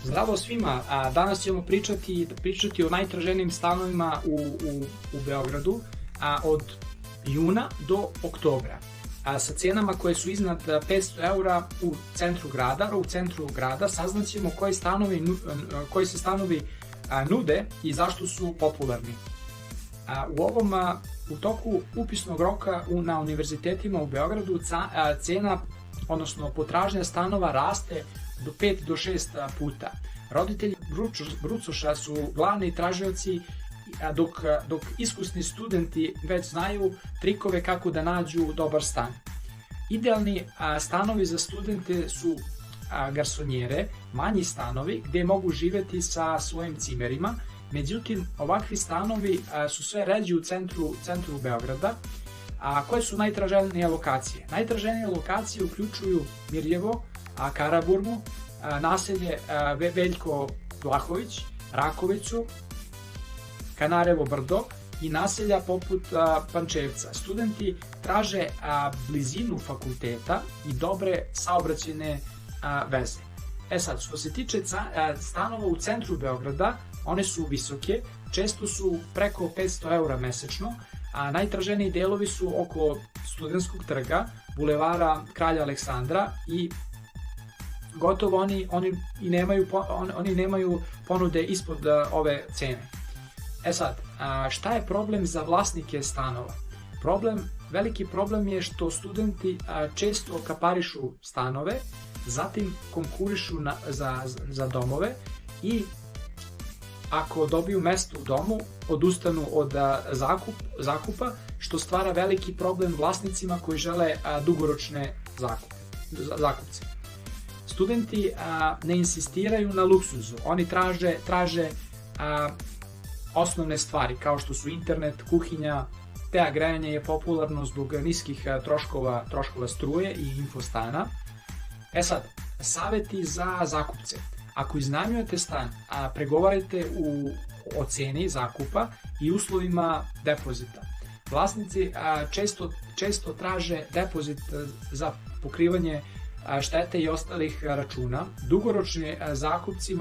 Zdravo svima, danas ćemo pričati o najtraženijim stanovima u Beogradu od juna do oktobra. Sa cijenama koje su iznad 500 eura u centru grada saznaćemo koji se stanovi nude i zašto su popularni. U toku upisnog roka na univerzitetima u Beogradu cena, odnosno potražnja stanova raste do 5 do 6 puta. Roditelji brucoša su glavni tražioci, dok iskusni studenti već znaju trikove kako da nađu dobar stan. Idealni stanovi za studente su garsonjere, manji stanovi gde mogu živeti sa svojim cimerima. Međutim, ovakvi stanovi su sve ređi u centru Beograda. Koje su najtraženije lokacije? Najtraženije lokacije uključuju Mirjevo, Karaburmu, naselje Veljko Vlahović, Rakovicu, Kanarevo brdo i naselja poput Pančevca. Studenti traže blizinu fakulteta i dobre saobraćajne veze. Sad, što se tiče stanova u centru Beograda, one su visoke, često su preko 500 eura mesečno, a najtraženiji delovi su oko Studentskog trga, bulevara Kralja Aleksandra i gotovo oni nemaju ponude ispod ove cene. Sad, šta je problem za vlasnike stanova? Veliki problem je što studenti često kaparišu stanove, zatim konkurišu za domove i ako dobiju mesto u domu, odustanu od zakupa, što stvara veliki problem vlasnicima koji žele dugoročne zakupce. Studenti ne insistiraju na luksuzu, oni traže osnovne stvari kao što su internet, kuhinja, te grejanje je popularno zbog niskih troškova struje i infostana. Sad, saveti za zakupce. Ako iznajmljujete stan, pregovarajte o ceni zakupa i uslovima depozita. Vlasnici često traže depozit za pokrivanje štete i ostalih računa. Dugoročni zakupci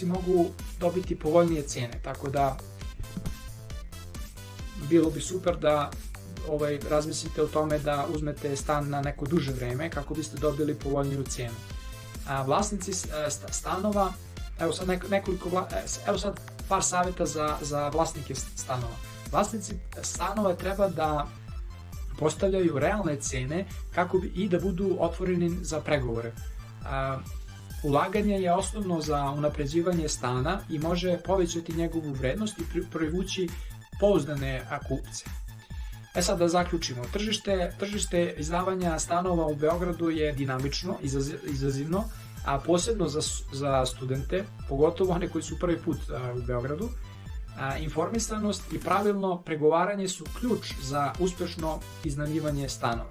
mogu dobiti povoljnije cene, tako da bilo bi super da razmislite o tome da uzmete stan na neko duže vreme kako biste dobili povoljniju cenu. Vlasnici stanova, evo sad par savjeta za vlasnike stanova. Vlasnici stanova treba da postavljaju realne cene i da budu otvoreni za pregovore. Ulaganje je osnovno za unapređivanje stana i može povećati njegovu vrednost i privući pouzdane kupce. Sad da zaključimo, tržište izdavanja stanova u Beogradu je dinamično, izazivno, a posebno za studente, pogotovo one koji su prvi put u Beogradu. Informisanost i pravilno pregovaranje su ključ za uspešno iznajmljivanje stanova.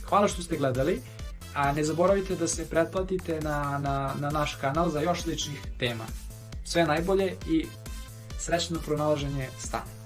Hvala što ste gledali, a ne zaboravite da se pretplatite na naš kanal za još sličnih tema. Sve najbolje i srećno pronalaženje stana.